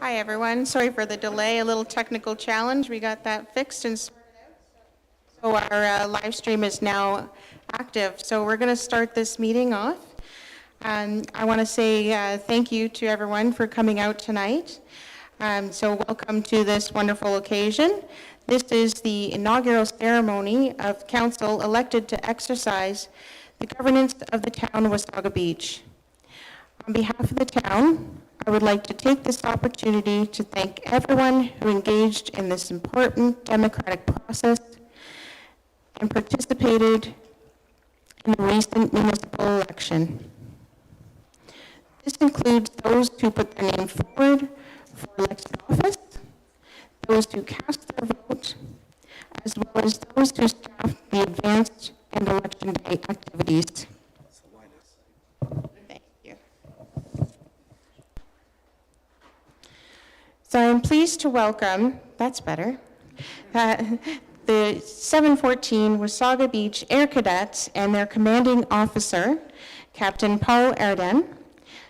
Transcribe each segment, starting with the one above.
Hi, everyone. Sorry for the delay, a little technical challenge. We got that fixed and sorted out. So our live stream is now active. So we're going to start this meeting off. I want to say thank you to everyone for coming out tonight. So welcome to this wonderful occasion. This is the inaugural ceremony of council elected to exercise the governance of the town of Wasaga Beach. On behalf of the town, I would like to take this opportunity to thank everyone who engaged in this important democratic process and participated in the recent municipal election. This includes those who put their name forward for elected office, those who cast their vote, as well as those who staffed the advanced and election day activities. Thank you. So I'm pleased to welcome, that's better, the 714 Wasaga Beach Air Cadets and their commanding officer, Captain Paul Arden,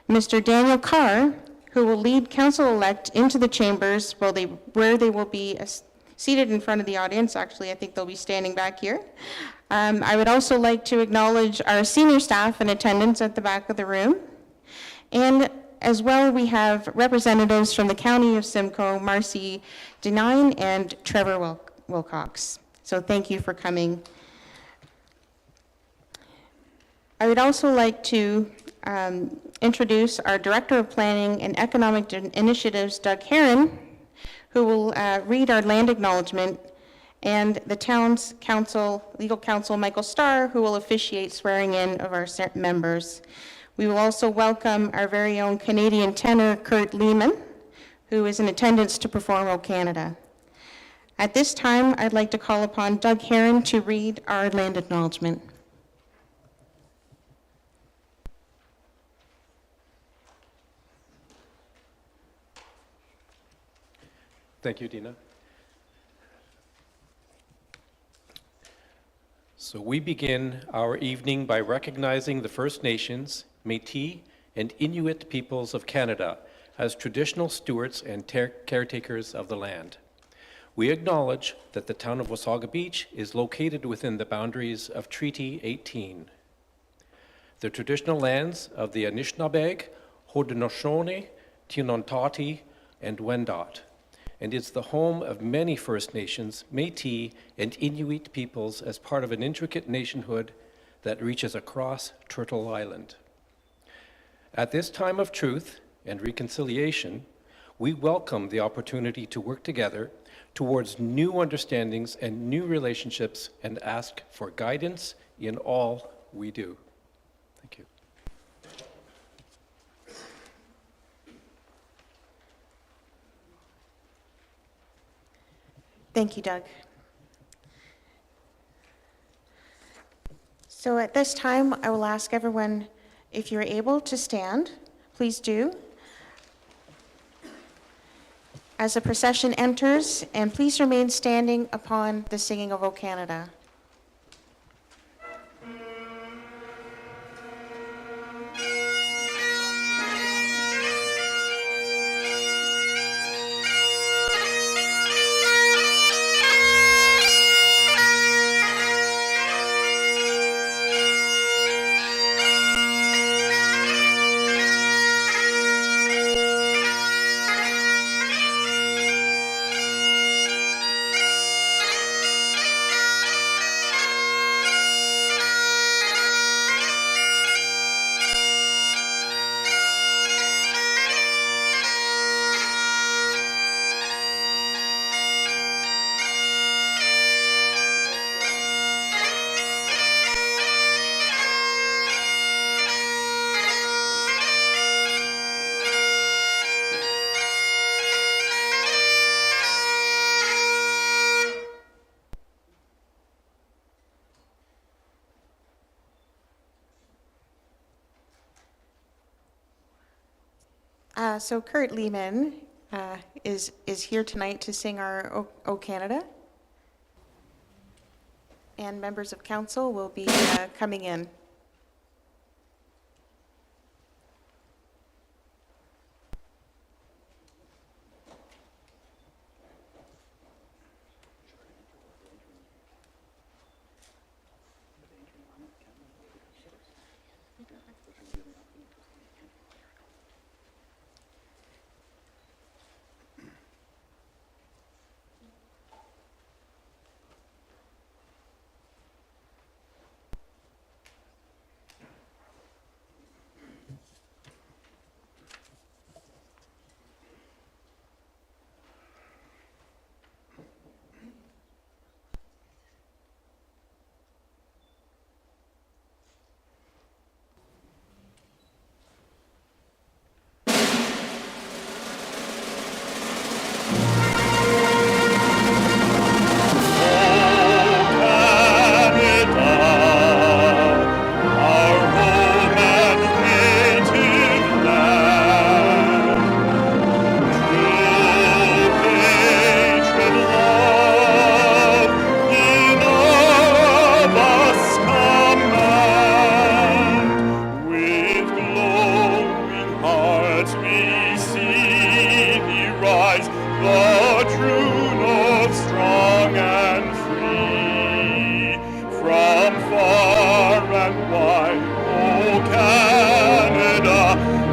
Mr. Daniel Carr, who will lead council-elect into the chambers where they will be seated in front of the audience. Actually, I think they'll be standing back here. I would also like to acknowledge our senior staff in attendance at the back of the room. And as well, we have representatives from the County of Simcoe, Marcy Denine and Trevor Wilcox. So thank you for coming. I would also like to introduce our Director of Planning and Economic Initiatives, Doug Herron, who will read our land acknowledgement, and the town's legal counsel, Michael Starr, who will officiate swearing in of our members. We will also welcome our very own Canadian tenor, Kurt Lehman, who is in attendance to perform O Canada. At this time, I'd like to call upon Doug Herron to read our land acknowledgement. Thank you, Dina. So we begin our evening by recognizing the First Nations, Métis, and Inuit peoples of Canada as traditional stewards and caretakers of the land. We acknowledge that the town of Wasaga Beach is located within the boundaries of Treaty 18. The traditional lands of the Anishinaabeg, Haudenosaunee, Tinontati, and Wendat, and it's the home of many First Nations, Métis, and Inuit peoples as part of an intricate nationhood that reaches across Turtle Island. At this time of truth and reconciliation, we welcome the opportunity to work together towards new understandings and new relationships and ask for guidance in all we do. Thank you. Thank you, Doug. So at this time, I will ask everyone, if you're able to stand, please do. As the procession enters, and please remain standing upon the singing of O Canada. So Kurt Lehman is here tonight to sing our O Canada. And members of council will be coming in. may see thee rise, the true north, strong and free. From far and wide, O Canada,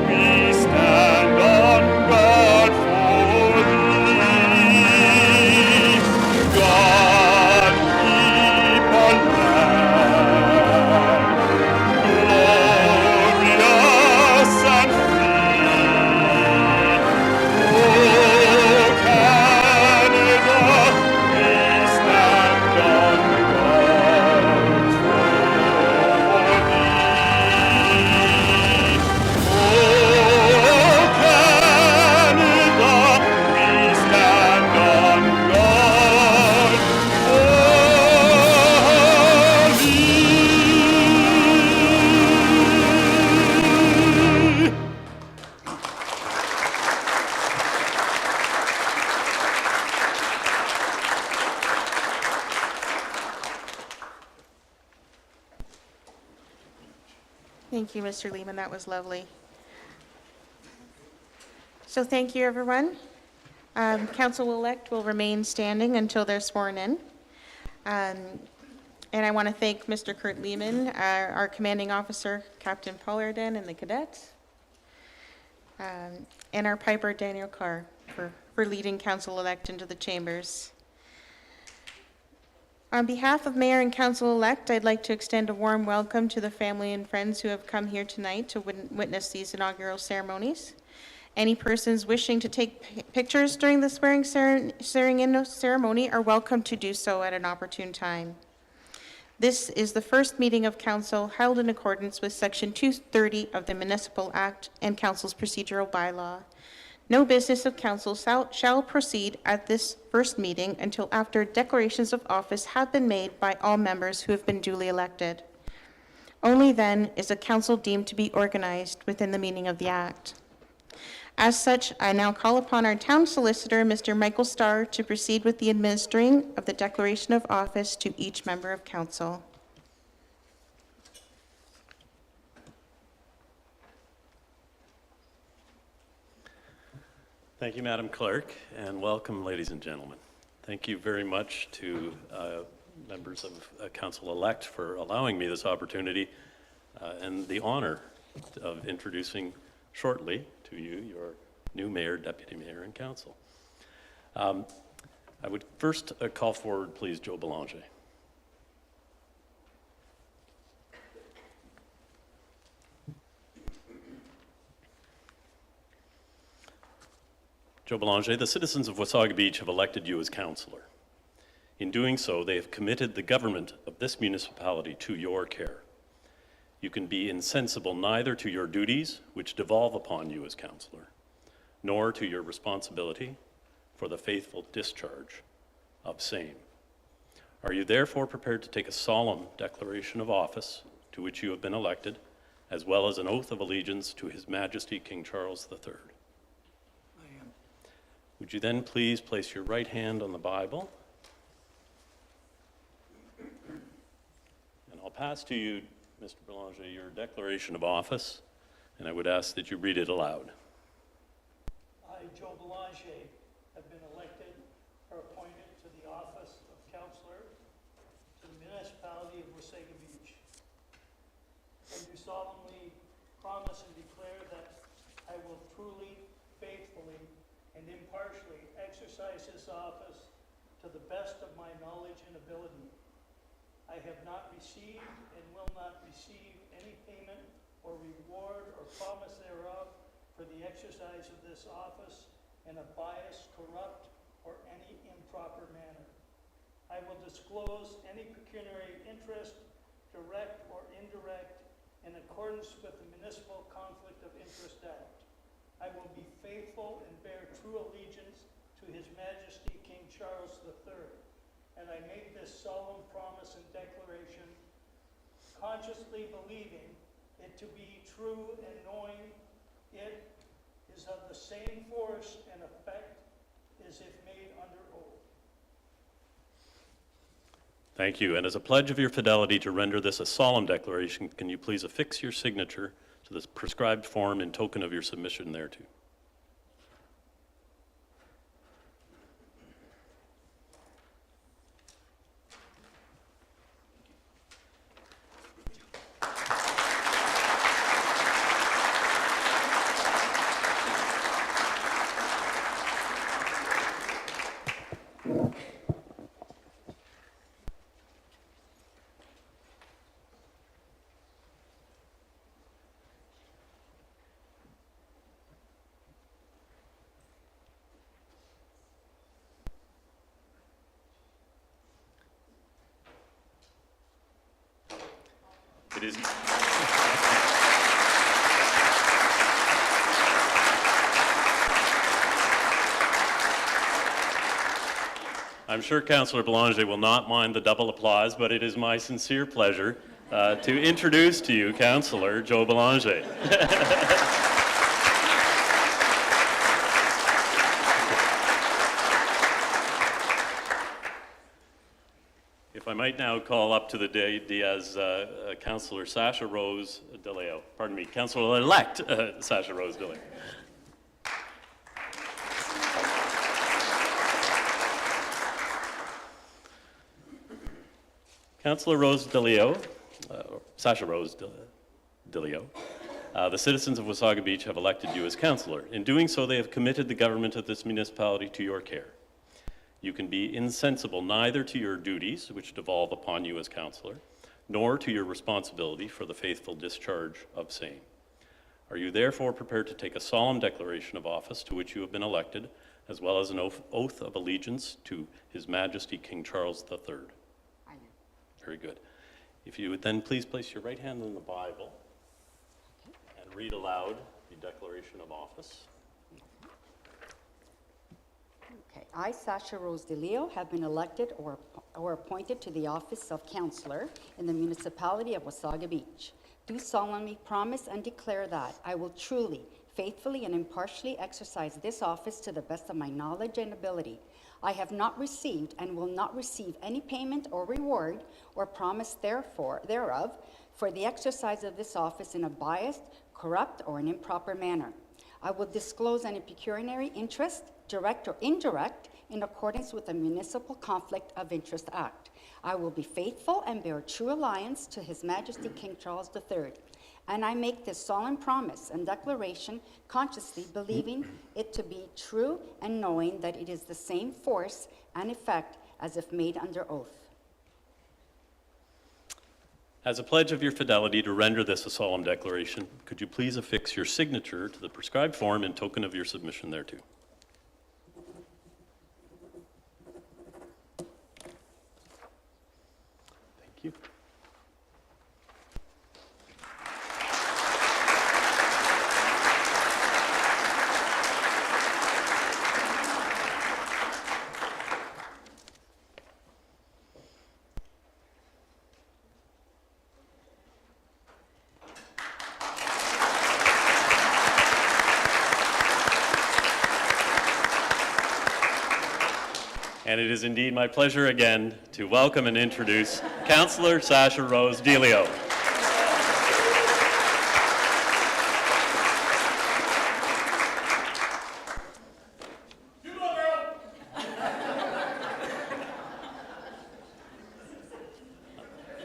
we stand on guard for thee. God keep our land glorious and free. O Canada, we stand on guard for thee. O Canada, we stand on guard for thee. Thank you, Mr. Lehman. That was lovely. So thank you, everyone. Council-elect will remain standing until they're sworn in. And I want to thank Mr. Kurt Lehman, our commanding officer, Captain Paul Arden, and the cadets, and our piper, Daniel Carr, for leading council-elect into the chambers. On behalf of Mayor and Council-elect, I'd like to extend a warm welcome to the family and friends who have come here tonight to witness these inaugural ceremonies. Any persons wishing to take pictures during the swearing ceremony are welcome to do so at an opportune time. This is the first meeting of council held in accordance with Section 230 of the Municipal Act and Council's procedural bylaw. No business of council shall proceed at this first meeting until after declarations of office have been made by all members who have been duly elected. Only then is a council deemed to be organized within the meaning of the Act. As such, I now call upon our town solicitor, Mr. Michael Starr, to proceed with the administering of the declaration of office to each member of council. Thank you, Madam Clerk, and welcome, ladies and gentlemen. Thank you very much to members of Council-elect for allowing me this opportunity and the honor of introducing shortly to you your new mayor, deputy mayor, and council. I would first call forward, please, Joe Belanger. Joe Belanger, the citizens of Wasaga Beach have elected you as councillor. In doing so, they have committed the government of this municipality to your care. You can be insensible neither to your duties, which devolve upon you as councillor, nor to your responsibility for the faithful discharge of same. Are you therefore prepared to take a solemn declaration of office to which you have been elected, as well as an oath of allegiance to His Majesty King Charles III? Would you then please place your right hand on the Bible? And I'll pass to you, Mr. Belanger, your declaration of office, and I would ask that you read it aloud. I, Joe Belanger, have been elected or appointed to the office of councillor to the municipality of Wasaga Beach. I do solemnly promise and declare that I will truly, faithfully, and impartially exercise this office to the best of my knowledge and ability. I have not received and will not receive any payment or reward or promise thereof for the exercise of this office in a biased, corrupt, or any improper manner. I will disclose any pecuniary interest, direct or indirect, in accordance with the Municipal Conflict of Interest Act. I will be faithful and bear true allegiance to His Majesty King Charles III, and I make this solemn promise and declaration, consciously believing it to be true and knowing it is of the same force and effect as if made under oath. Thank you. And as a pledge of your fidelity to render this a solemn declaration, can you please affix your signature to this prescribed form in token of your submission thereto? It is. I'm sure Councillor Belanger will not mind the double applause, but it is my sincere pleasure to introduce to you Councillor Joe Belanger. If I might now call up to the dais Councillor Sasha Rose DeLeo. Pardon me, Councillor-elect Sasha Rose DeLeo. Councillor Rose DeLeo, Sasha Rose DeLeo, the citizens of Wasaga Beach have elected you as councillor. In doing so, they have committed the government of this municipality to your care. You can be insensible neither to your duties, which devolve upon you as councillor, nor to your responsibility for the faithful discharge of same. Are you therefore prepared to take a solemn declaration of office to which you have been elected, as well as an oath of allegiance to His Majesty King Charles III? Very good. If you would then please place your right hand on the Bible and read aloud the declaration of office. Okay. I, Sasha Rose DeLeo, have been elected or appointed to the office of councillor in the municipality of Wasaga Beach. Do solemnly promise and declare that I will truly, faithfully, and impartially exercise this office to the best of my knowledge and ability. I have not received and will not receive any payment or reward or promise thereof for the exercise of this office in a biased, corrupt, or an improper manner. I will disclose any pecuniary interest, direct or indirect, in accordance with the Municipal Conflict of Interest Act. I will be faithful and bear true allegiance to His Majesty King Charles III. And I make this solemn promise and declaration consciously believing it to be true and knowing that it is the same force and effect as if made under oath. As a pledge of your fidelity to render this a solemn declaration, could you please affix your signature to the prescribed form in token of your submission thereto? Thank you. And it is indeed my pleasure again to welcome and introduce Councillor Sasha Rose DeLeo.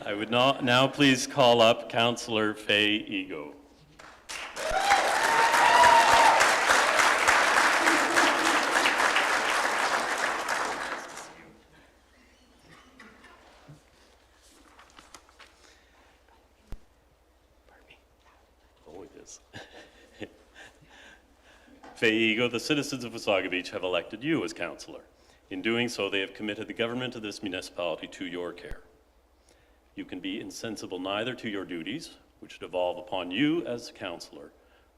I would now please call up Councillor Faye Ego. Faye Ego, the citizens of Wasaga Beach have elected you as councillor. In doing so, they have committed the government of this municipality to your care. You can be insensible neither to your duties, which devolve upon you as councillor,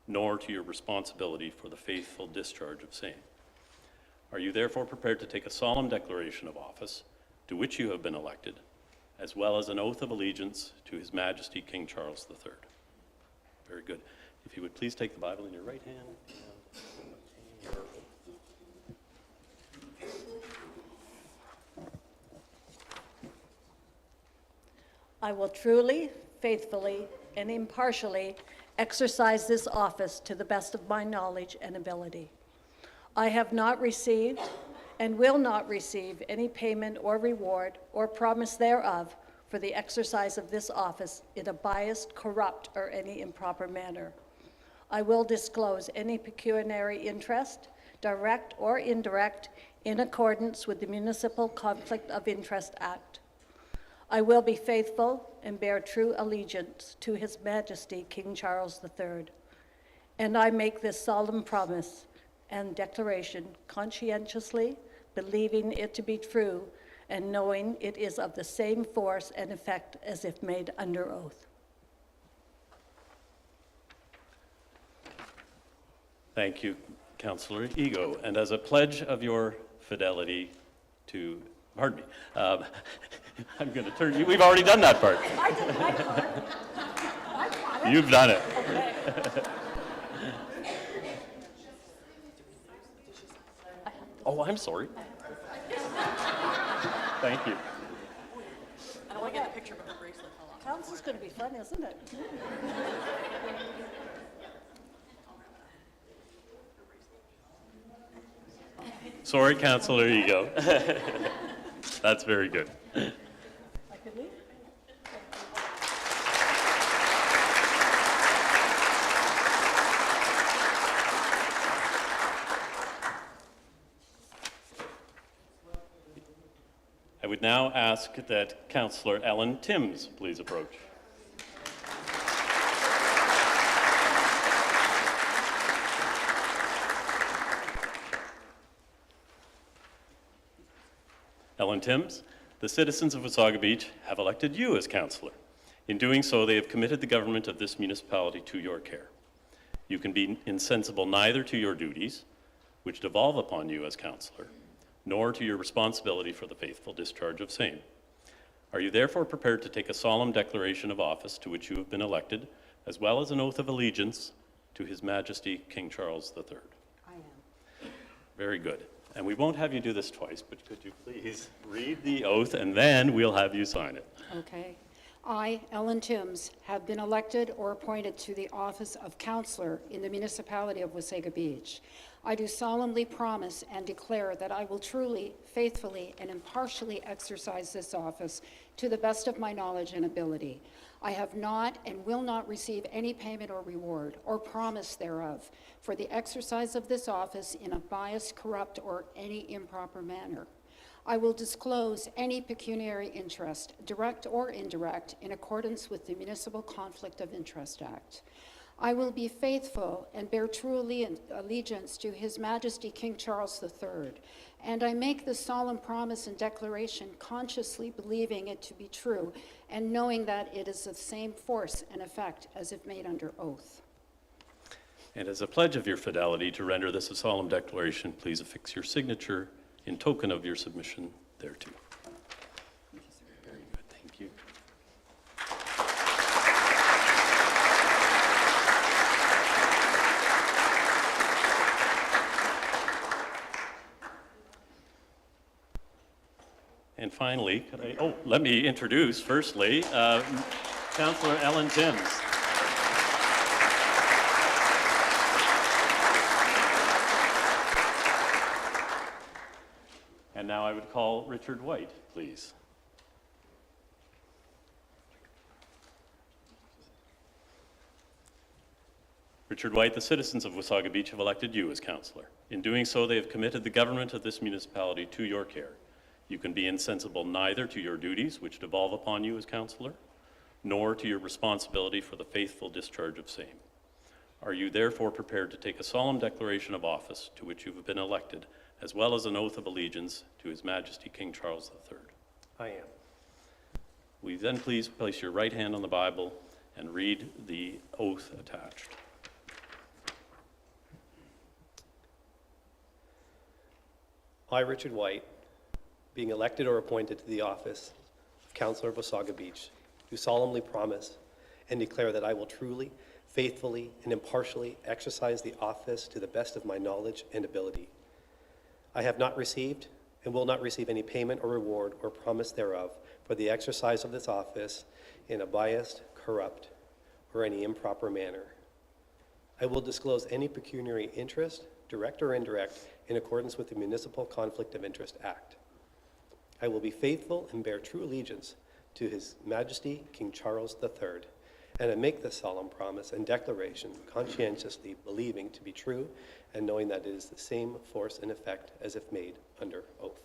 nor to your responsibility for the faithful discharge of same. Are you therefore prepared to take a solemn declaration of office to which you have been elected, as well as an oath of allegiance to His Majesty King Charles III? Very good. If you would please take the Bible in your right hand. I will truly, faithfully, and impartially exercise this office to the best of my knowledge and ability. I have not received and will not receive any payment or reward or promise thereof for the exercise of this office in a biased, corrupt, or any improper manner. I will disclose any pecuniary interest, direct or indirect, in accordance with the Municipal Conflict of Interest Act. I will be faithful and bear true allegiance to His Majesty King Charles III. And I make this solemn promise and declaration conscientiously, believing it to be true and knowing it is of the same force and effect as if made under oath. Thank you, Councillor Ego. And as a pledge of your fidelity to, pardon me, I'm going to turn you, we've already done that part. I did my part. You've done it. Oh, I'm sorry. Thank you. I don't want to get a picture, but her bracelet fell off. Council's going to be fun, isn't it? Sorry, Councillor Ego. That's very good. I could leave. I would now ask that Councillor Ellen Timms please approach. Ellen Timms, the citizens of Wasaga Beach have elected you as councillor. In doing so, they have committed the government of this municipality to your care. You can be insensible neither to your duties, which devolve upon you as councillor, nor to your responsibility for the faithful discharge of same. Are you therefore prepared to take a solemn declaration of office to which you have been elected, as well as an oath of allegiance to His Majesty King Charles III? I am. Very good. And we won't have you do this twice, but could you please read the oath and then we'll have you sign it. Okay. I, Ellen Timms, have been elected or appointed to the office of councillor in the municipality of Wasaga Beach. I do solemnly promise and declare that I will truly, faithfully, and impartially exercise this office to the best of my knowledge and ability. I have not and will not receive any payment or reward or promise thereof for the exercise of this office in a biased, corrupt, or any improper manner. I will disclose any pecuniary interest, direct or indirect, in accordance with the Municipal Conflict of Interest Act. I will be faithful and bear true allegiance to His Majesty King Charles III, and I make this solemn promise and declaration consciously believing it to be true and knowing that it is of same force and effect as if made under oath. And as a pledge of your fidelity to render this a solemn declaration, please affix your signature in token of your submission thereto. Very good, thank you. And finally, let me introduce firstly, Councillor Ellen Timms. And now I would call Richard White, please. Richard White, the citizens of Wasaga Beach have elected you as councillor. In doing so, they have committed the government of this municipality to your care. You can be insensible neither to your duties, which devolve upon you as councillor, nor to your responsibility for the faithful discharge of same. Are you therefore prepared to take a solemn declaration of office to which you have been elected, as well as an oath of allegiance to His Majesty King Charles III? I am. Will you then please place your right hand on the Bible and read the oath attached? I, Richard White, being elected or appointed to the office of Councillor of Wasaga Beach, do solemnly promise and declare that I will truly, faithfully, and impartially exercise the office to the best of my knowledge and ability. I have not received and will not receive any payment or reward or promise thereof for the exercise of this office in a biased, corrupt, or any improper manner. I will disclose any pecuniary interest, direct or indirect, in accordance with the Municipal Conflict of Interest Act. I will be faithful and bear true allegiance to His Majesty King Charles III, and I make this solemn promise and declaration conscientiously believing to be true and knowing that it is the same force and effect as if made under oath.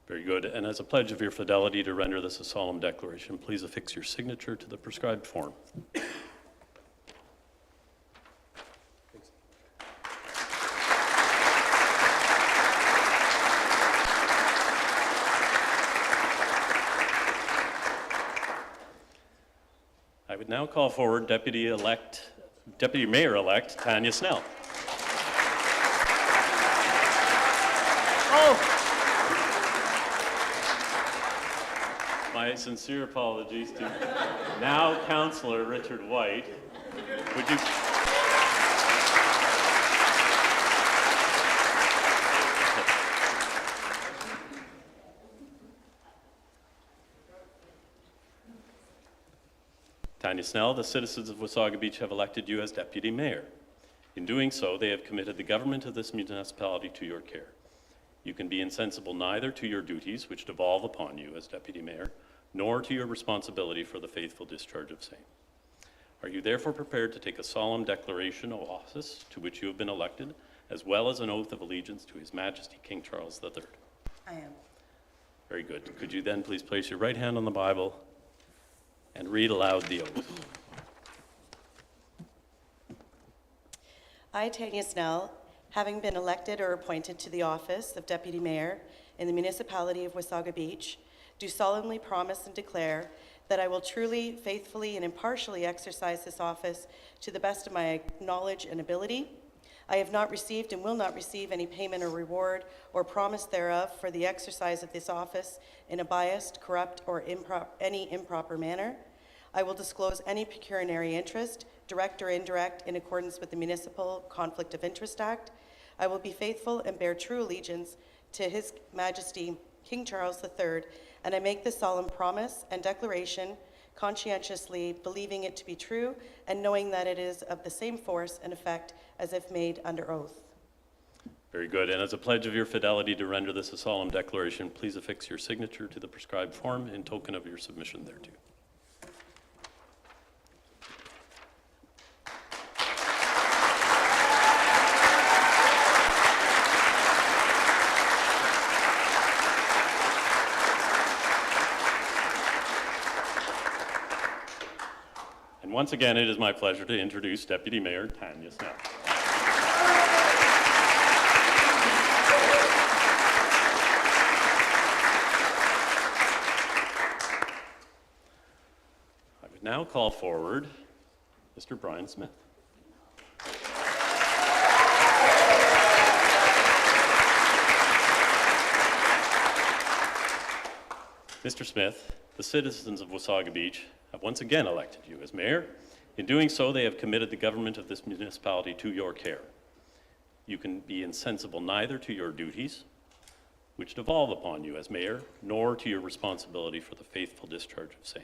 Very good. And as a pledge of your fidelity to render this a solemn declaration, please affix your signature to the prescribed form. I would now call forward Deputy-elect Deputy Mayor-elect Tanya Snell. My sincere apologies to now Councillor Richard White. Would you... Tanya Snell, the citizens of Wasaga Beach have elected you as Deputy Mayor. In doing so, they have committed the government of this municipality to your care. You can be insensible neither to your duties, which devolve upon you as Deputy Mayor, nor to your responsibility for the faithful discharge of same. Are you therefore prepared to take a solemn declaration of office to which you have been elected, as well as an oath of allegiance to His Majesty King Charles III? I am. Very good. Could you then please place your right hand on the Bible and read aloud the oath? I, Tanya Snell, having been elected or appointed to the office of Deputy Mayor in the municipality of Wasaga Beach, do solemnly promise and declare that I will truly, faithfully, and impartially exercise this office to the best of my knowledge and ability. I have not received and will not receive any payment or reward or promise thereof for the exercise of this office in a biased, corrupt, or any improper manner. I will disclose any pecuniary interest, direct or indirect, in accordance with the Municipal Conflict of Interest Act. I will be faithful and bear true allegiance to His Majesty King Charles III, and I make this solemn promise and declaration conscientiously, believing it to be true and knowing that it is of the same force and effect as if made under oath. Very good. And as a pledge of your fidelity to render this a solemn declaration, please affix your signature to the prescribed form in token of your submission thereto. And once again, it is my pleasure to introduce Deputy Mayor Tanya Snell. I would now call forward Mr. Brian Smith. Mr. Smith, the citizens of Wasaga Beach have once again elected you as mayor. In doing so, they have committed the government of this municipality to your care. You can be insensible neither to your duties, which devolve upon you as mayor, nor to your responsibility for the faithful discharge of same.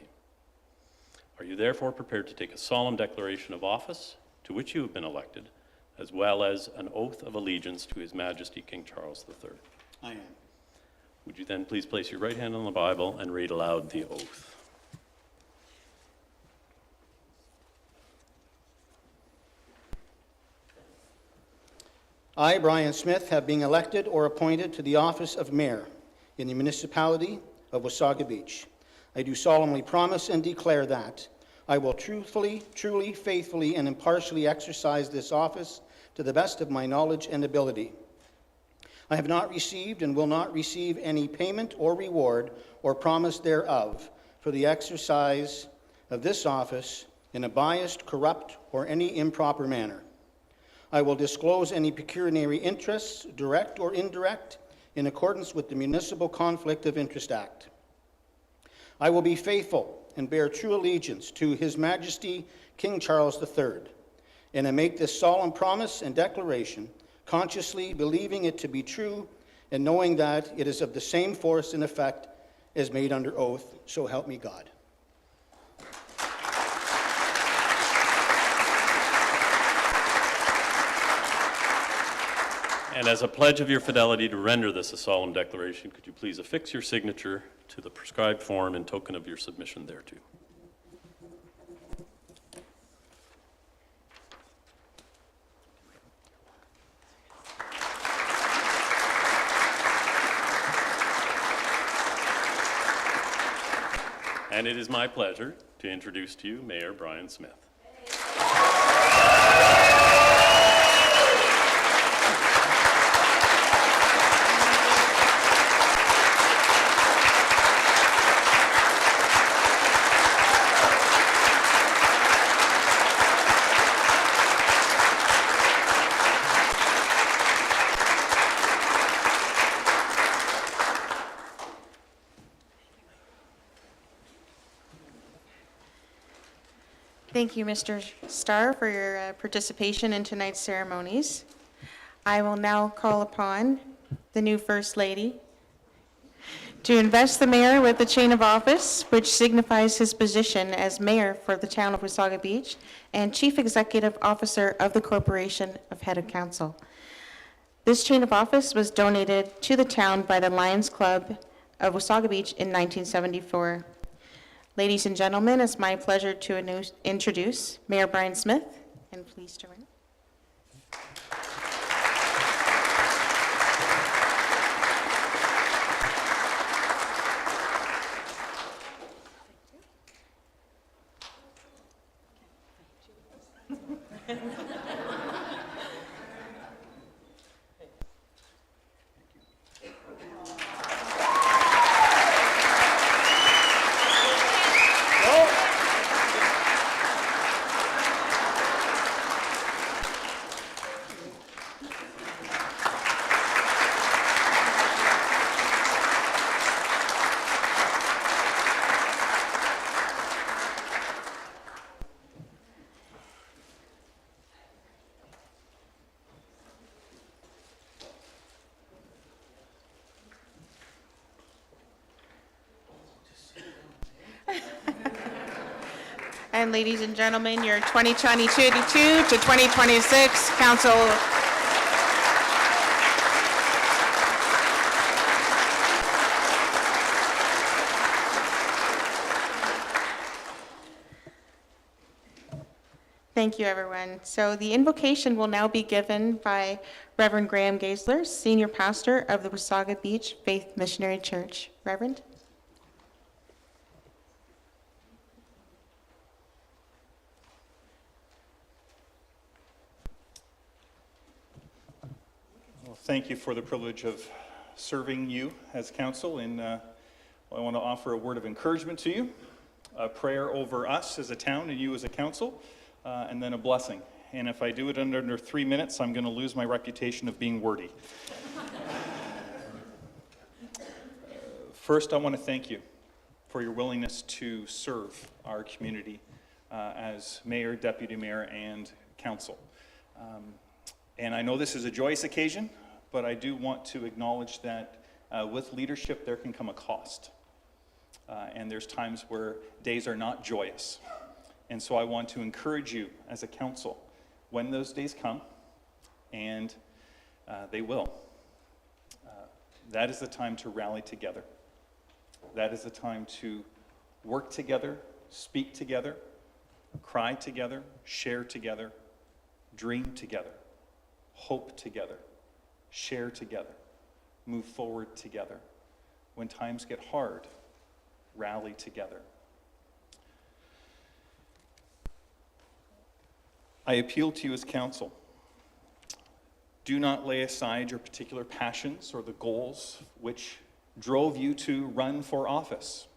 Are you therefore prepared to take a solemn declaration of office to which you have been elected, as well as an oath of allegiance to His Majesty King Charles III? I am. Would you then please place your right hand on the Bible and read aloud the oath? I, Brian Smith, have been elected or appointed to the office of mayor in the municipality of Wasaga Beach. I do solemnly promise and declare that I will truthfully, truly, faithfully, and impartially exercise this office to the best of my knowledge and ability. I have not received and will not receive any payment or reward or promise thereof for the exercise of this office in a biased, corrupt, or any improper manner. I will disclose any pecuniary interests, direct or indirect, in accordance with the Municipal Conflict of Interest Act. I will be faithful and bear true allegiance to His Majesty King Charles III, and I make this solemn promise and declaration consciously believing it to be true and knowing that it is of the same force and effect as made under oath, so help me God. And as a pledge of your fidelity to render this a solemn declaration, could you please affix your signature to the prescribed form in token of your submission thereto? And it is my pleasure to introduce to you Mayor Brian Smith. Thank you, Mr. Starr, for your participation in tonight's ceremonies. I will now call upon the new First Lady to invest the mayor with the chain of office, which signifies his position as mayor for the town of Wasaga Beach and chief executive officer of the corporation of head of council. This chain of office was donated to the town by the Lions Club of Wasaga Beach in 1974. Ladies and gentlemen, it's my pleasure to introduce Mayor Brian Smith, and please join. And ladies and gentlemen, your 2022 to 2026 council. Thank you, everyone. So the invocation will now be given by Reverend Graham Gaisler, Senior Pastor of the Wasaga Beach Faith Missionary Church. Reverend? Well, thank you for the privilege of serving you as council, and I want to offer a word of encouragement to you, a prayer over us as a town and you as a council, and then a blessing. And if I do it under 3 minutes, I'm going to lose my reputation of being wordy. First, I want to thank you for your willingness to serve our community as mayor, deputy mayor, and council. And I know this is a joyous occasion, but I do want to acknowledge that with leadership there can come a cost. And there's times where days are not joyous. And so I want to encourage you as a council, when those days come, and they will, that is the time to rally together. That is the time to work together, speak together, cry together, share together, dream together, hope together, share together, move forward together. When times get hard, rally together. I appeal to you as council. Do not lay aside your particular passions or the goals which drove you to run for office.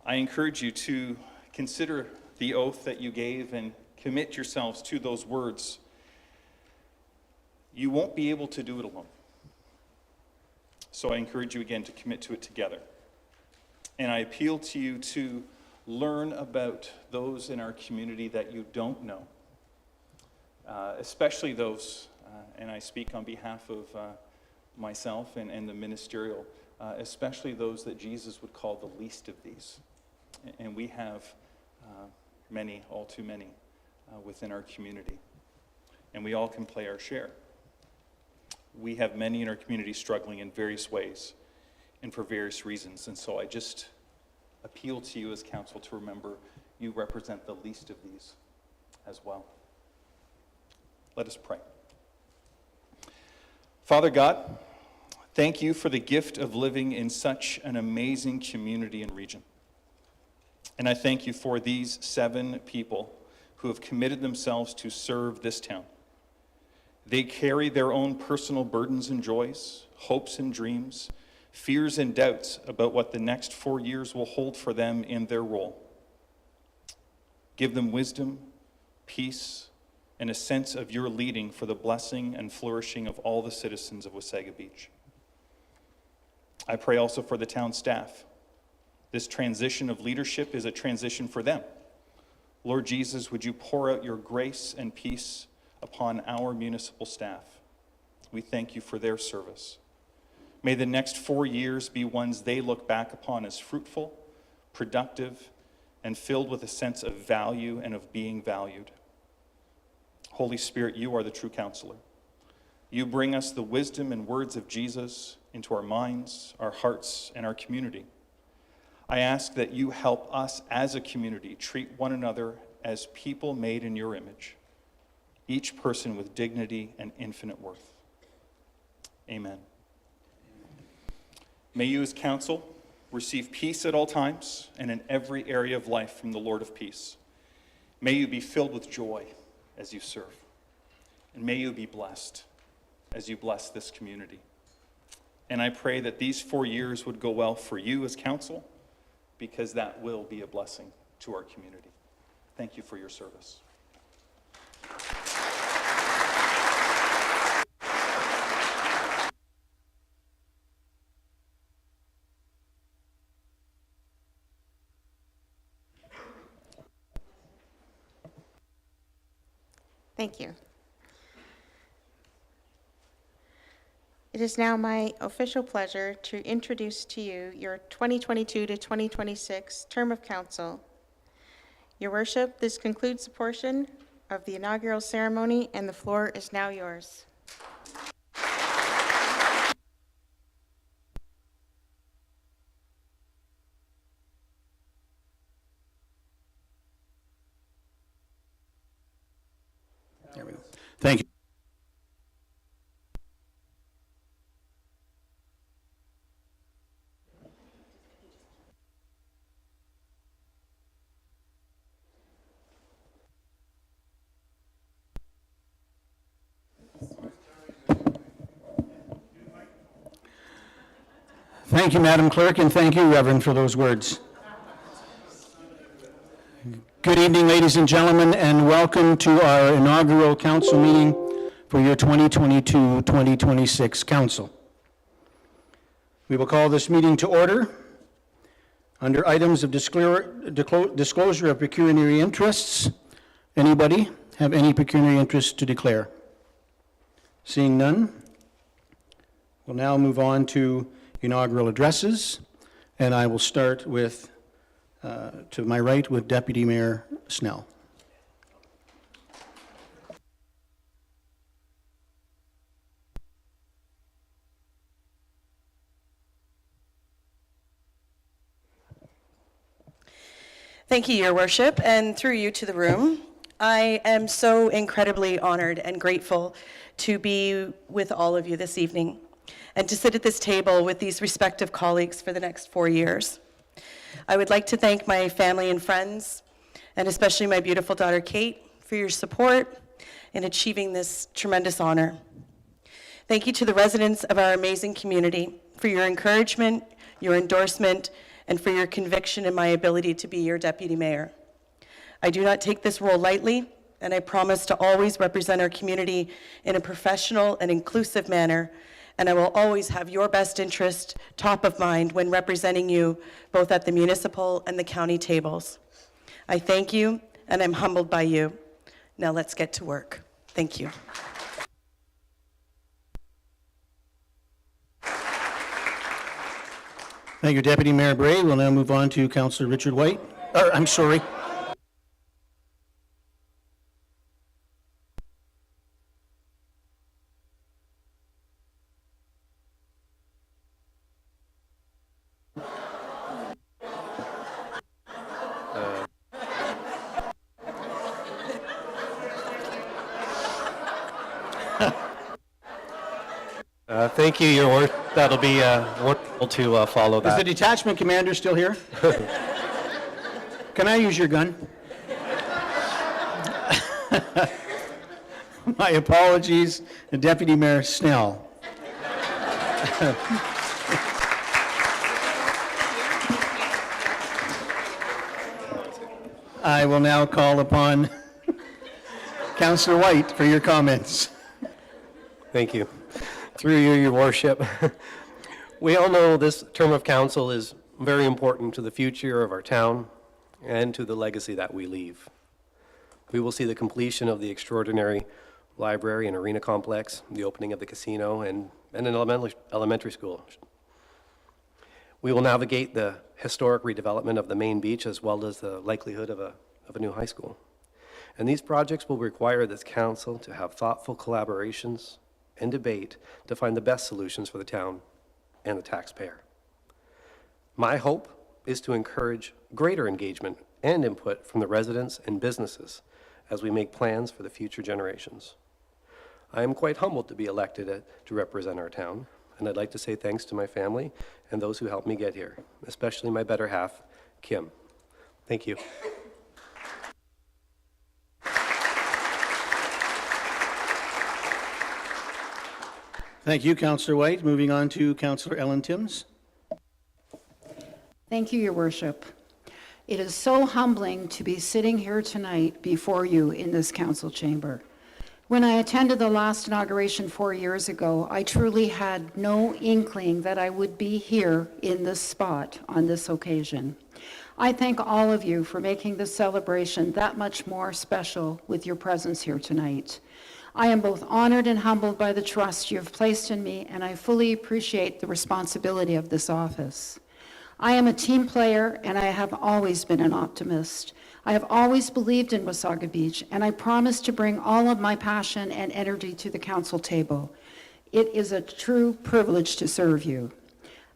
I encourage you to consider the oath that you gave and commit yourselves to those words. You won't be able to do it alone. So I encourage you again to commit to it together. And I appeal to you to learn about those in our community that you don't know, especially those, and I speak on behalf of myself and the ministerial, especially those that Jesus would call the least of these. And we have many, all too many, within our community. And we all can play our share. We have many in our community struggling in various ways and for various reasons. And so I just appeal to you as council to remember you represent the least of these as well. Let us pray. Father God, thank you for the gift of living in such an amazing community and region. And I thank you for these 7 people who have committed themselves to serve this town. They carry their own personal burdens and joys, hopes and dreams, fears and doubts about what the next 4 years will hold for them in their role. Give them wisdom, peace, and a sense of your leading for the blessing and flourishing of all the citizens of Wasaga Beach. I pray also for the town staff. This transition of leadership is a transition for them, Lord Jesus, would you pour out your grace and peace upon our municipal staff? We thank you for their service. May the next 4 years be ones they look back upon as fruitful, productive, and filled with a sense of value and of being valued. Holy Spirit, you are the true counselor. You bring us the wisdom and words of Jesus into our minds, our hearts, and our community. I ask that you help us as a community treat one another as people made in your image, each person with dignity and infinite worth. Amen. May you as council receive peace at all times and in every area of life from the Lord of peace. May you be filled with joy as you serve. And may you be blessed as you bless this community. And I pray that these 4 years would go well for you as council, because that will be a blessing to our community. Thank you for your service. Thank you. It is now my official pleasure to introduce to you your 2022 to 2026 term of council. Your worship, this concludes the portion of the inaugural ceremony, and the floor is now yours. There we go. Thank you. Thank you, Madam Clerk, and thank you, Reverend, for those words. Good evening, ladies and gentlemen, and welcome to our inaugural council meeting for your 2022-2026 council. We will call this meeting to order. Under items of disclosure of pecuniary interests, anybody have any pecuniary interests to declare? Seeing none, we'll now move on to inaugural addresses, and I will start with, to my right, with Deputy Mayor Snell. Thank you, Your Worship, and through you to the room. I am so incredibly honored and grateful to be with all of you this evening and to sit at this table with these respective colleagues for the next 4 years. I would like to thank my family and friends, and especially my beautiful daughter Kate, for your support in achieving this tremendous honor. Thank you to the residents of our amazing community for your encouragement, your endorsement, and for your conviction in my ability to be your deputy mayor. I do not take this role lightly, and I promise to always represent our community in a professional and inclusive manner, and I will always have your best interest top of mind when representing you both at the municipal and the county tables. I thank you, and I'm humbled by you. Now let's get to work. Thank you. Thank you, Deputy Mayor Bray. We'll now move on to Councillor Richard White. I'm sorry. Thank you, Your Worship. That'll be wonderful to follow Is the that. detachment commander still here? Can I use your gun? My apologies, Deputy Mayor Snell. I will now call upon Councillor White for your comments. Thank you. Through you, Your Worship. We all know this term of council is very important to the future of our town and to the legacy that we leave. We will see the completion of the extraordinary library and arena complex, the opening of the casino, and an elementary school. We will navigate the historic redevelopment of the main beach as well as the likelihood of a new high school. And these projects will require this council to have thoughtful collaborations and debate to find the best solutions for the town and the taxpayer. My hope is to encourage greater engagement and input from the residents and businesses as we make plans for the future generations. I am quite humbled to be elected to represent our town, and I'd like to say thanks to my family and those who helped me get here, especially my better half, Kim. Thank you. Thank you, Councillor White. Moving on to Councillor Ellen Timms. Thank you, Your Worship. It is so humbling to be sitting here tonight before you in this council chamber. When I attended the last inauguration 4 years ago, I truly had no inkling that I would be here in this spot on this occasion. I thank all of you for making this celebration that much more special with your presence here tonight. I am both honored and humbled by the trust you have placed in me, and I fully appreciate the responsibility of this office. I am a team player, and I have always been an optimist. I have always believed in Wasaga Beach, and I promise to bring all of my passion and energy to the council table. It is a true privilege to serve you.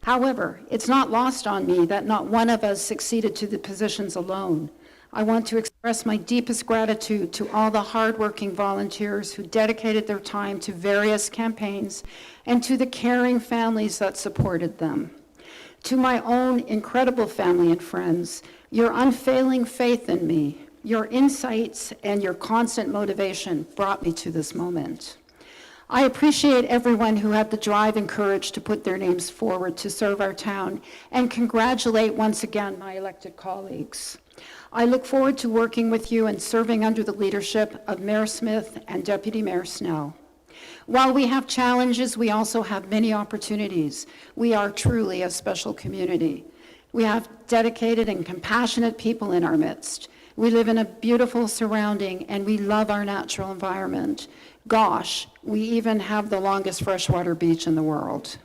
However, it's not lost on me that not one of us succeeded to the positions alone. I want to express my deepest gratitude to all the hardworking volunteers who dedicated their time to various campaigns and to the caring families that supported them. To my own incredible family and friends, your unfailing faith in me, your insights, and your constant motivation brought me to this moment. I appreciate everyone who had the drive and courage to put their names forward to serve our town, and congratulate once again my elected colleagues. I look forward to working with you and serving under the leadership of Mayor Smith and Deputy Mayor Snell. While we have challenges, we also have many opportunities. We are truly a special community. We have dedicated and compassionate people in our midst. We live in a beautiful surrounding, and we love our natural environment. Gosh, we even have the longest freshwater beach in the world.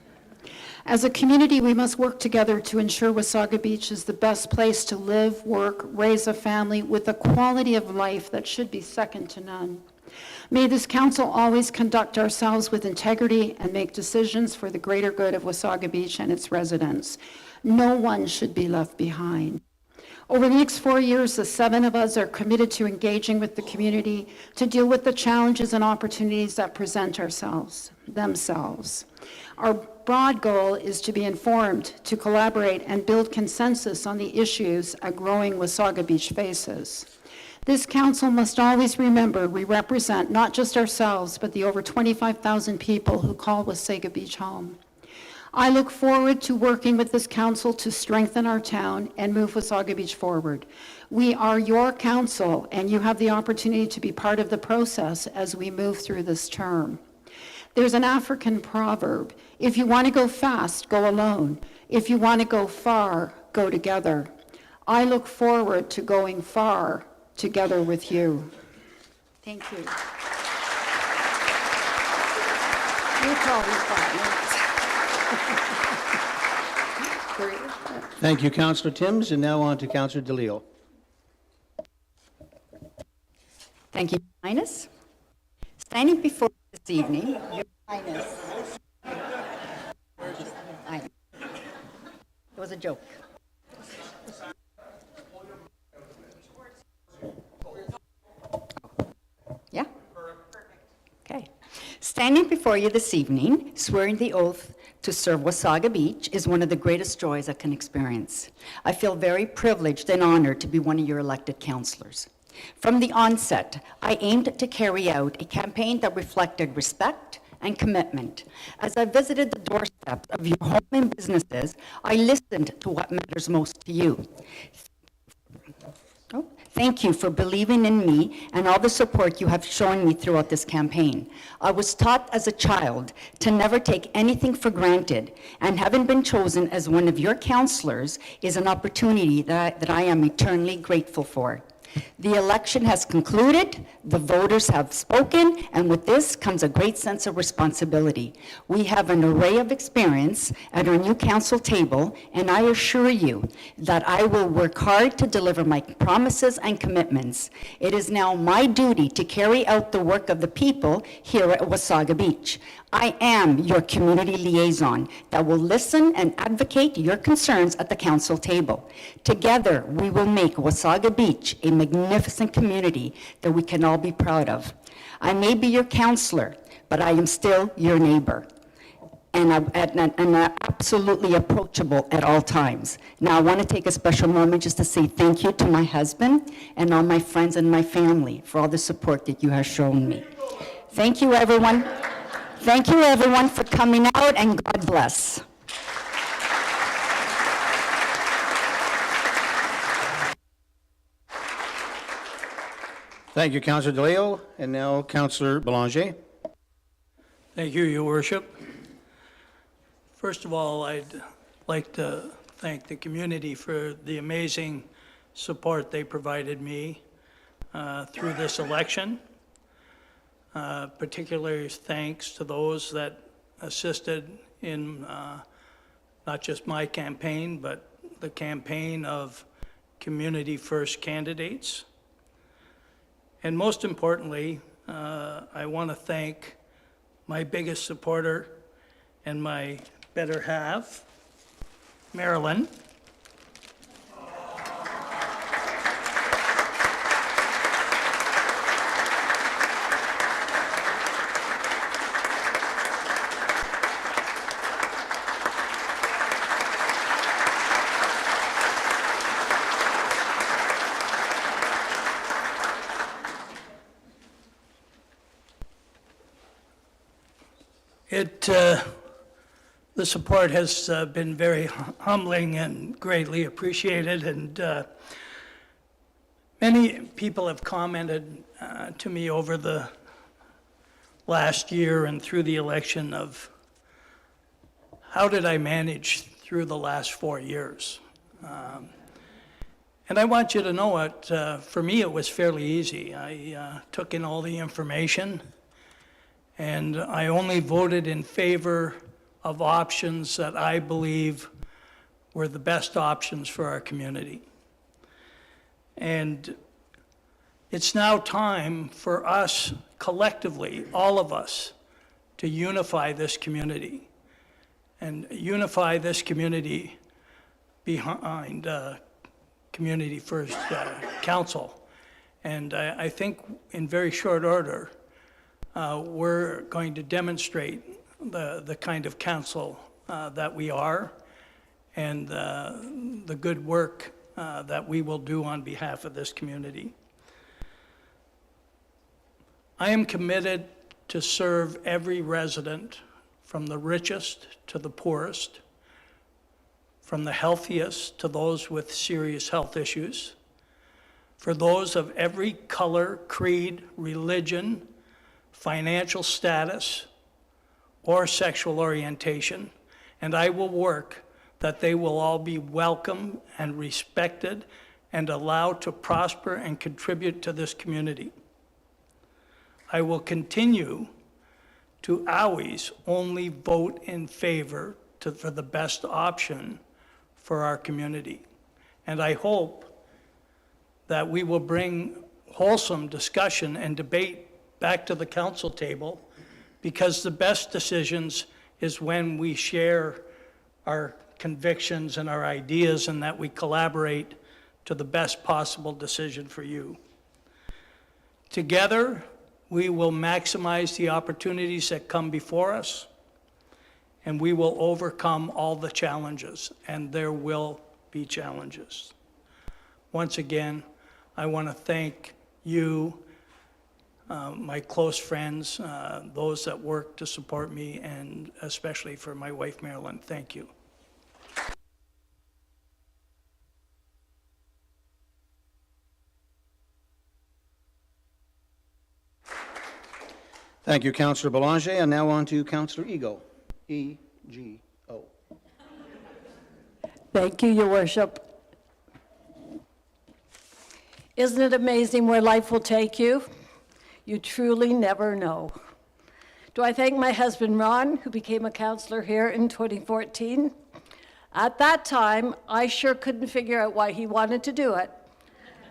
As a community, we must work together to ensure Wasaga Beach is the best place to live, work, raise a family with a quality of life that should be second to none. May this council always conduct ourselves with integrity and make decisions for the greater good of Wasaga Beach and its residents. No one should be left behind. Over the next 4 years, the 7 of us are committed to engaging with the community to deal with the challenges and opportunities that present themselves. Our broad goal is to be informed, to collaborate, and build consensus on the issues a growing Wasaga Beach faces. This council must always remember we represent not just ourselves, but the over 25,000 people who call Wasaga Beach home. I look forward to working with this council to strengthen our town and move Wasaga Beach forward. We are your council, and you have the opportunity to be part of the process as we move through this term. There's an African proverb: if you want to go fast, go alone. If you want to go far, go together. I look forward to going far together with you. Thank you. You call me 5 minutes. Thank you, Councillor Timms, and now on to Councillor DeLeo. Thank you, Your Highness. Standing before you this evening, Your Highness. It was a joke. Yeah? Okay. Standing before you this evening, swearing the oath to serve Wasaga Beach is one of the greatest joys I can experience. I feel very privileged and honored to be one of your elected councillors. From the onset, I aimed to carry out a campaign that reflected respect and commitment. As I visited the doorsteps of your home and businesses, I listened to what matters most to you. Thank you for believing in me and all the support you have shown me throughout this campaign. I was taught as a child to never take anything for granted, and having been chosen as one of your councillors is an opportunity that I am eternally grateful for. The election has concluded, the voters have spoken, and with this comes a great sense of responsibility. We have an array of experience at our new council table, and I assure you that I will work hard to deliver my promises and commitments. It is now my duty to carry out the work of the people here at Wasaga Beach. I am your community liaison that will listen and advocate your concerns at the council table. Together, we will make Wasaga Beach a magnificent community that we can all be proud of. I may be your counselor, but I am still your neighbor. And I'm absolutely approachable at all times. Now, I want to take a special moment just to say thank you to my husband and all my friends and my family for all the support that you have shown me. Thank you, everyone. Thank you, everyone, for coming out, and God bless. Thank you, Councillor DeLeo. And now, Councillor Belanger. Thank you, Your Worship. First of all, I'd like to thank the community for the amazing support they provided me through this election. Particularly thanks to those that assisted in not just my campaign, but the campaign of Community First candidates. And most importantly, I want to thank my biggest supporter and my better half, Marilyn. The support has been very humbling and greatly appreciated, and many people have commented to me over the last year and through the election of how did I manage through the last 4 years. And I want you to know it, for me it was fairly easy. I took in all the information, and I only voted in favor of options that I believe were the best options for our community. And it's now time for us collectively, all of us, to unify this community and unify this community behind Community First Council. And I think in very short order, we're going to demonstrate the kind of council that we are and the good work that we will do on behalf of this community. I am committed to serve every resident, from the richest to the poorest, from the healthiest to those with serious health issues, for those of every color, creed, religion, financial status, or sexual orientation, and I will work that they will all be welcome and respected and allowed to prosper and contribute to this community. I will continue to always only vote in favor for the best option for our community. And I hope that we will bring wholesome discussion and debate back to the council table, because the best decisions is when we share our convictions and our ideas and that we collaborate to the best possible decision for you. Together, we will maximize the opportunities that come before us, and we will overcome all the challenges, and there will be challenges. Once again, I want to thank you, my close friends, those that work to support me, and especially for my wife, Marilyn. Thank you. Thank you, Councillor Belanger. And now on to Councillor Ego. E-G-O. Thank you, Your Worship. Isn't it amazing where life will take you? You truly never know. Do I thank my husband, Ron, who became a counselor here in 2014? At that time, I sure couldn't figure out why he wanted to do it.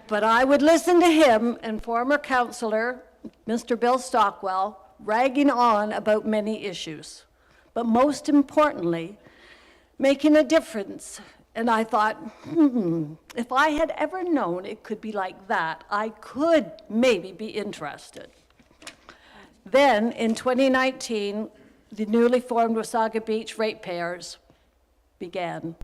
But I would listen to him and former counselor, Mr. Bill Stockwell, ragging on about many issues. But most importantly, making a difference. And I thought, if I had ever known it could be like that, I could maybe be interested. Then, in 2019, the newly formed Wasaga Beach ratepayers began.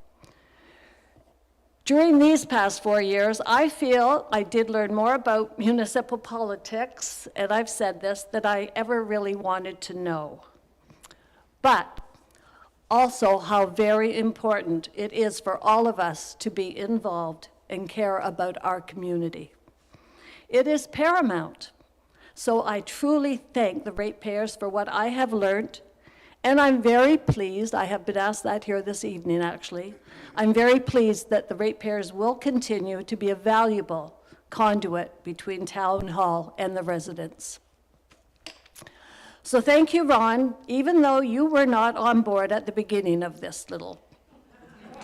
During these past 4 years, I feel I did learn more about municipal politics, and I've said this, than I ever really wanted to know. But also how very important it is for all of us to be involved and care about our community. It is paramount. So I truly thank the ratepayers for what I have learned, and I'm very pleased, I have been asked that here this evening actually, I'm very pleased that the ratepayers will continue to be a valuable conduit between Town Hall and the residents. So thank you, Ron, even though you were not on board at the beginning of this little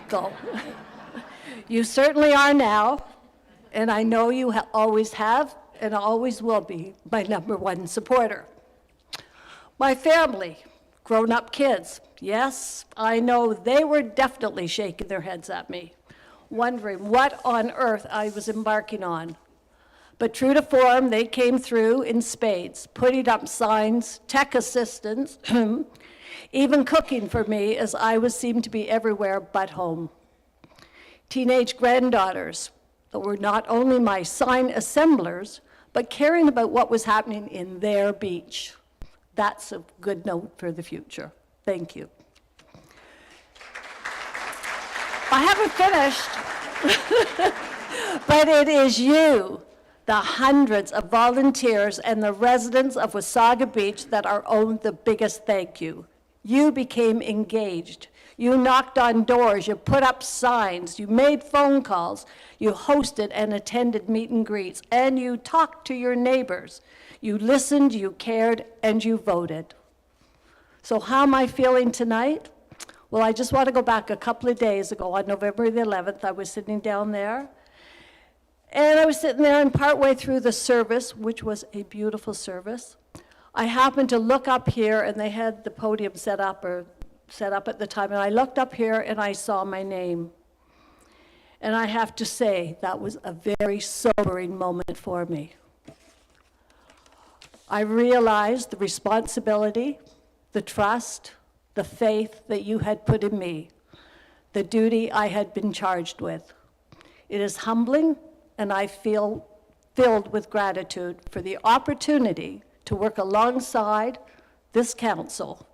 go. You certainly are now, and I know you always have and always will be my #1 supporter. My family, grown-up kids, yes, I know they were definitely shaking their heads at me, wondering what on earth I was embarking on. But true to form, they came through in spades, putting up signs, tech assistance, even cooking for me as I was seemed to be everywhere but home. Teenage granddaughters that were not only my sign assemblers, but caring about what was happening in their beach. That's a good note for the future. Thank you. I haven't finished, but it is you, the hundreds of volunteers and the residents of Wasaga Beach that are owed the biggest thank you. You became engaged. You knocked on doors, you put up signs, you made phone calls, you hosted and attended meet and greets, and you talked to your neighbors. You listened, you cared, and you voted. So how am I feeling tonight? Well, I just want to go back a couple of days ago. On November the 11th, I was sitting down there, and I was sitting there, and partway through the service, which was a beautiful service, I happened to look up here, and they had the podium set up at the time, and I looked up here and I saw my name. And I have to say, that was a very sobering moment for me. I realized the responsibility, the trust, the faith that you had put in me, the duty I had been charged with. It is humbling, and I feel filled with gratitude for the opportunity to work alongside this council.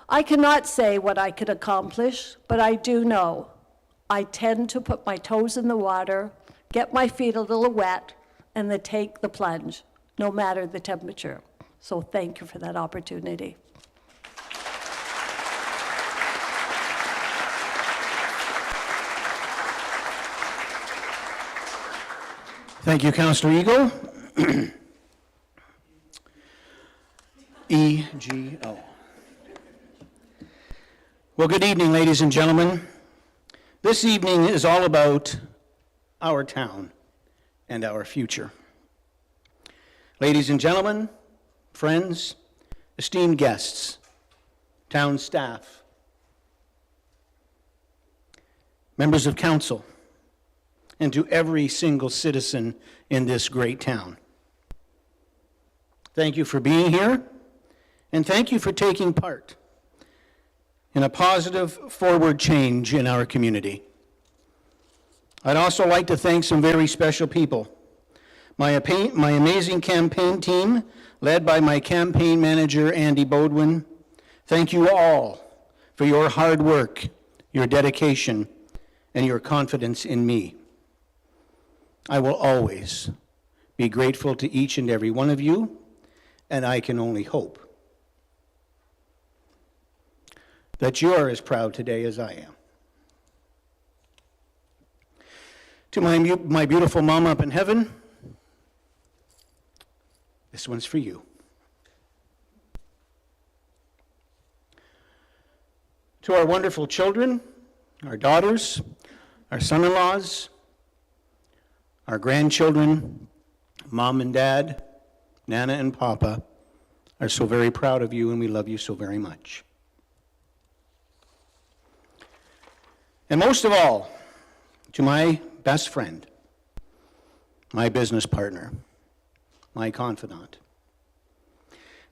I cannot say what I could accomplish, but I do know I tend to put my toes in the water, get my feet a little wet, and then take the plunge, no matter the temperature. So thank you for that opportunity. Thank you, Councillor Eagle. E-G-O. Well, good evening, ladies and gentlemen. This evening is all about our town and our future. Ladies and gentlemen, friends, esteemed guests, town staff, members of council, and to every single citizen in this great town. Thank you for being here, and thank you for taking part in a positive forward change in our community. I'd also like to thank some very special people. My amazing campaign team, led by my campaign manager, Andy Bodwin. Thank you all for your hard work, your dedication, and your confidence in me. I will always be grateful to each and every one of you, and I can only hope that you're as proud today as I am. To my beautiful mom up in heaven, this one's for you. To our wonderful children, our daughters, our son-in-laws, our grandchildren, Mom and Dad, Nana and Papa are so very proud of you, and we love you so very much. And most of all, to my best friend, my business partner, my confidant,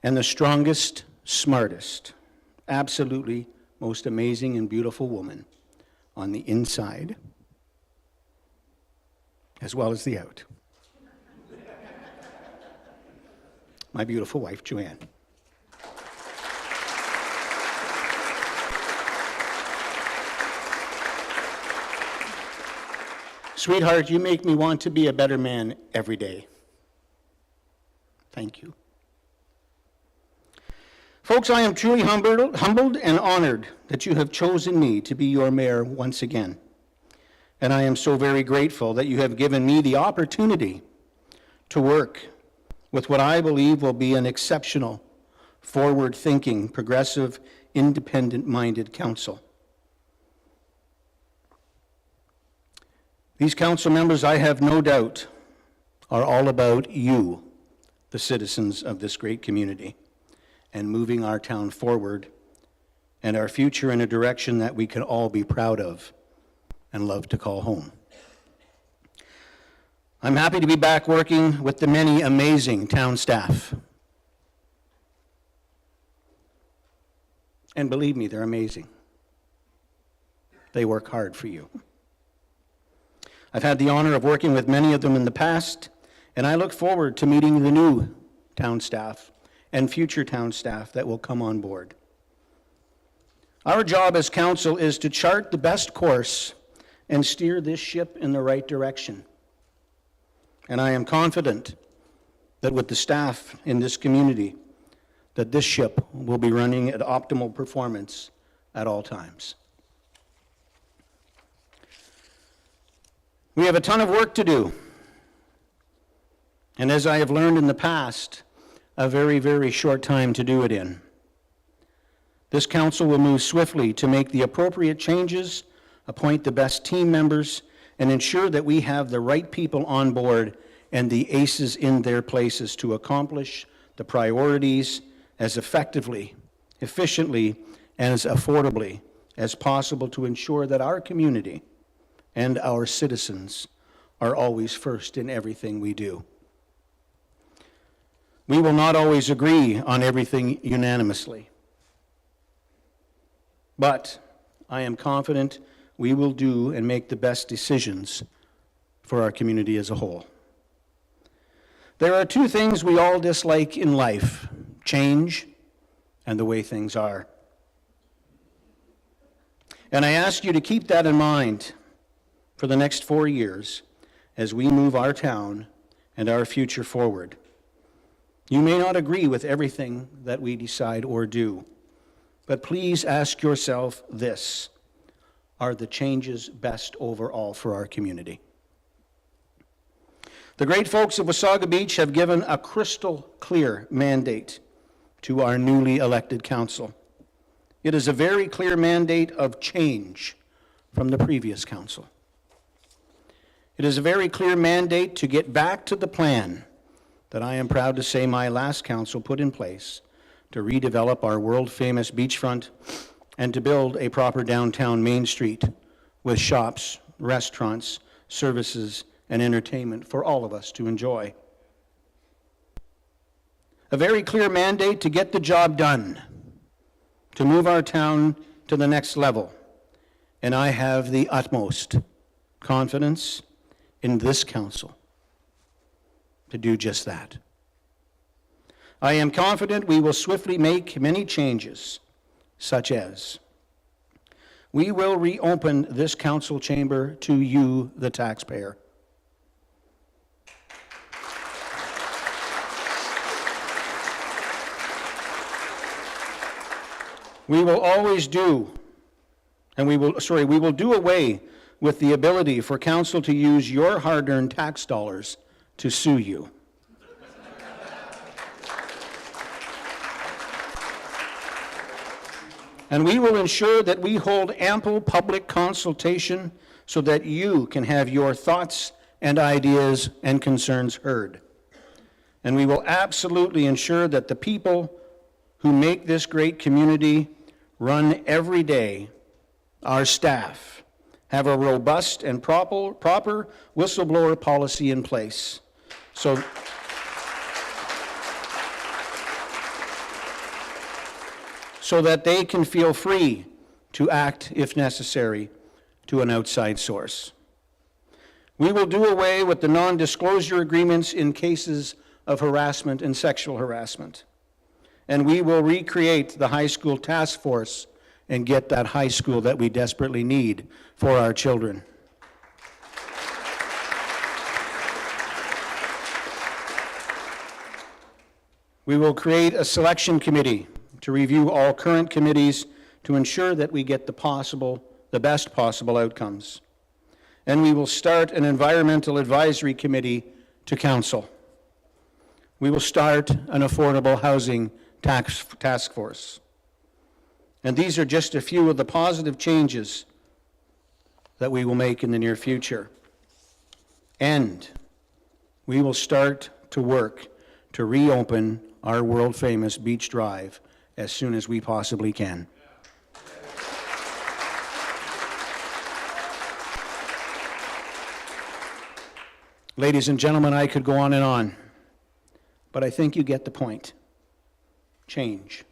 and the strongest, smartest, absolutely most amazing and beautiful woman on the inside, as well as the out. My beautiful wife, Joanne. Sweetheart, you make me want to be a better man every day. Thank you. Folks, I am truly humbled and honored that you have chosen me to be your mayor once again. And I am so very grateful that you have given me the opportunity to work with what I believe will be an exceptional, forward-thinking, progressive, independent-minded council. These council members, I have no doubt, are all about you, the citizens of this great community, and moving our town forward and our future in a direction that we can all be proud of and love to call home. I'm happy to be back working with the many amazing town staff. And believe me, they're amazing. They work hard for you. I've had the honor of working with many of them in the past, and I look forward to meeting the new town staff and future town staff that will come on board. Our job as council is to chart the best course and steer this ship in the right direction. And I am confident that with the staff in this community, that this ship will be running at optimal performance at all times. We have a ton of work to do. And as I have learned in the past, a very, very short time to do it in. This council will move swiftly to make the appropriate changes, appoint the best team members, and ensure that we have the right people on board and the aces in their places to accomplish the priorities as effectively, efficiently, and as affordably as possible to ensure that our community and our citizens are always first in everything we do. We will not always agree on everything unanimously, but I am confident we will do and make the best decisions for our community as a whole. There are two things we all dislike in life: change and the way things are. And I ask you to keep that in mind for the next 4 years as we move our town and our future forward. You may not agree with everything that we decide or do, but please ask yourself this: are the changes best overall for our community? The great folks of Wasaga Beach have given a crystal clear mandate to our newly elected council. It is a very clear mandate of change from the previous council. It is a very clear mandate to get back to the plan that I am proud to say my last council put in place to redevelop our world-famous beachfront and to build a proper downtown Main Street with shops, restaurants, services, and entertainment for all of us to enjoy. A very clear mandate to get the job done, to move our town to the next level. And I have the utmost confidence in this council to do just that. I am confident we will swiftly make many changes, such as we will reopen this council chamber to you, the taxpayer. We will always do, and we will do away with the ability for council to use your hard-earned tax dollars to sue you. And we will ensure that we hold ample public consultation so that you can have your thoughts and ideas and concerns heard. And we will absolutely ensure that the people who make this great community run every day, our staff, have a robust and proper whistleblower policy in place. So that they can feel free to act, if necessary, to an outside source. We will do away with the non-disclosure agreements in cases of harassment and sexual harassment. And we will recreate the high school task force and get that high school that we desperately need for our children. We will create a selection committee to review all current committees to ensure that we get the best possible outcomes. And we will start an environmental advisory committee to council. We will start an affordable housing task force. And these are just a few of the positive changes that we will make in the near future. And we will start to work to reopen our world-famous Beach Drive as soon as we possibly can. Ladies and gentlemen, I could go on and on, but I think you get the point. Change.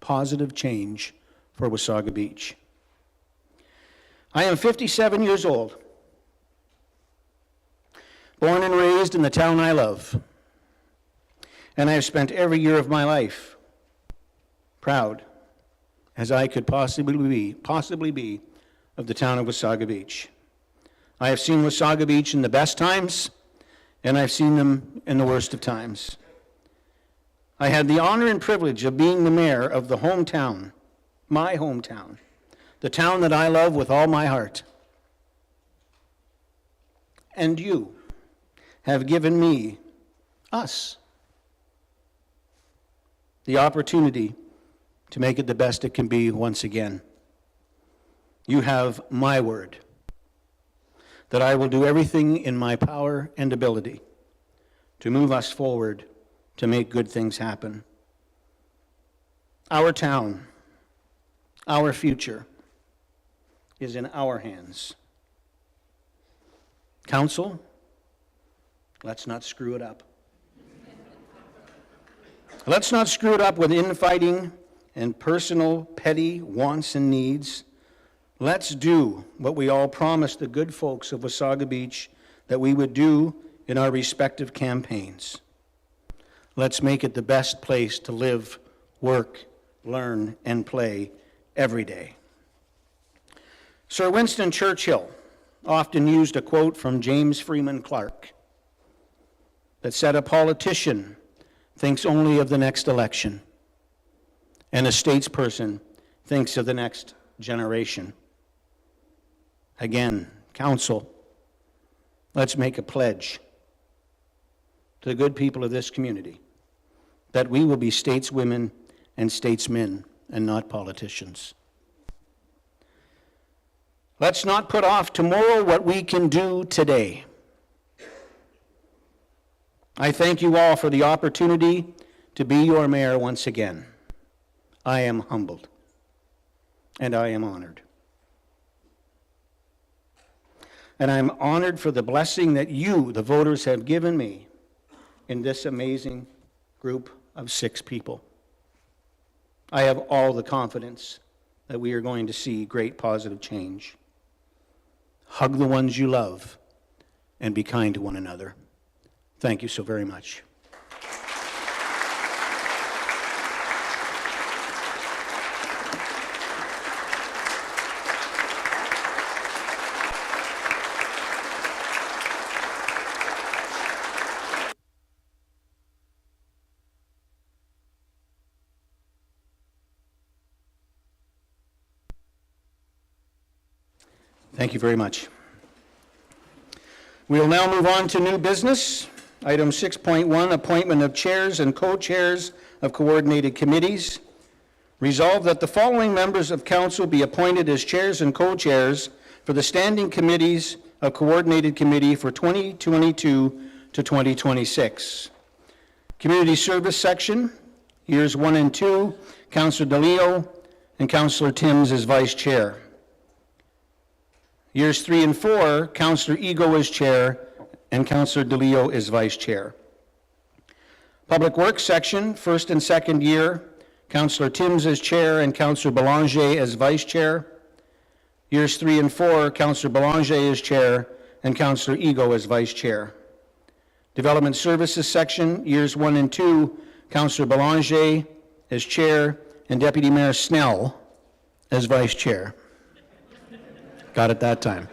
Positive change for Wasaga Beach. I am 57 years old, born and raised in the town I love, and I have spent every year of my life proud as I could possibly be of the town of Wasaga Beach. I have seen Wasaga Beach in the best times, and I've seen them in the worst of times. I had the honor and privilege of being the mayor of the hometown, my hometown, the town that I love with all my heart. And you have given me, us, the opportunity to make it the best it can be once again. You have my word that I will do everything in my power and ability to move us forward to make good things happen. Our town, our future is in our hands. Council, let's not screw it up. Let's not screw it up with infighting and personal, petty wants and needs. Let's do what we all promised the good folks of Wasaga Beach that we would do in our respective campaigns. Let's make it the best place to live, work, learn, and play every day. Sir Winston Churchill often used a quote from James Freeman Clarke that said, "A politician thinks only of the next election, and a statesperson thinks of the next generation." Again, council, let's make a pledge to the good people of this community that we will be stateswomen and statesmen and not politicians. Let's not put off tomorrow what we can do today. I thank you all for the opportunity to be your mayor once again. I am humbled, and I am honored. And I'm honored for the blessing that you, the voters, have given me in this amazing group of 6 people. I have all the confidence that we are going to see great positive change. Hug the ones you love and be kind to one another. Thank you so very much. Thank you very much. We will now move on to new business. Item 6.1, appointment of chairs and co-chairs of coordinated committees. Resolved that the following members of council be appointed as chairs and co-chairs for the standing committees of coordinated committee for 2022 to 2026. Community Service Section, years 1 and 2, Councillor DeLeo and Councillor Timms as vice chair. Years 3 and 4, Councillor Ego is chair and Councillor DeLeo is vice chair. Public Works Section, first and second year, Councillor Timms as chair and Councillor Belanger as vice chair. Years 3 and 4, Councillor Belanger is chair and Councillor Ego as vice chair. Development Services Section, years 1 and 2, Councillor Belanger as chair and Deputy Mayor Snell as vice chair. Got it that time.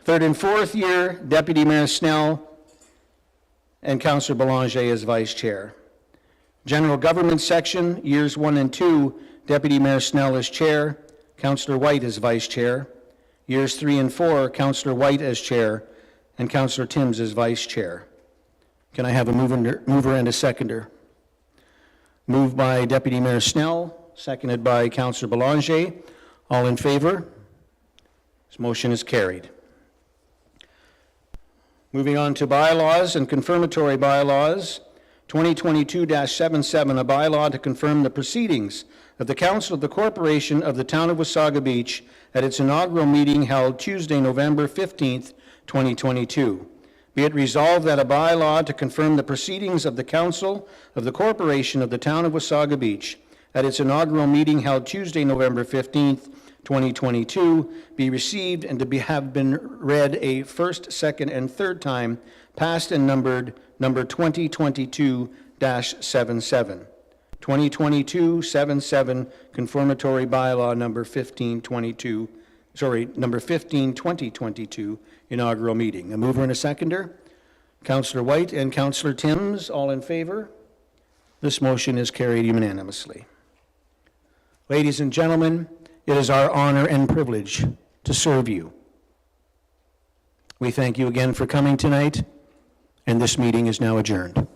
Third and fourth year, Deputy Mayor Snell and Councillor Belanger as vice chair. General Government Section, years 1 and 2, Deputy Mayor Snell as chair, Councillor White as vice chair. Years 3 and 4, Councillor White as chair, and Councillor Timms as vice chair. Can I have a mover and a seconder? Moved by Deputy Mayor Snell, seconded by Councillor Belanger. All in favor? This motion is carried. Moving on to bylaws and confirmatory bylaws. 2022-77, a bylaw to confirm the proceedings of the Council of the Corporation of the Town of Wasaga Beach at its inaugural meeting held Tuesday, November 15th, 2022. Be it resolved that a bylaw to confirm the proceedings of the Council of the Corporation of the Town of Wasaga Beach at its inaugural meeting held Tuesday, November 15th, 2022, be received and to have been read a first, second, and third time, passed and numbered number 2022-77. 2022-77, confirmatory bylaw number 15-2022, inaugural meeting. A mover and a seconder. Councillor White and Councillor Timms, all in favor? This motion is carried unanimously. Ladies and gentlemen, it is our honor and privilege to serve you. We thank you again for coming tonight, and this meeting is now adjourned.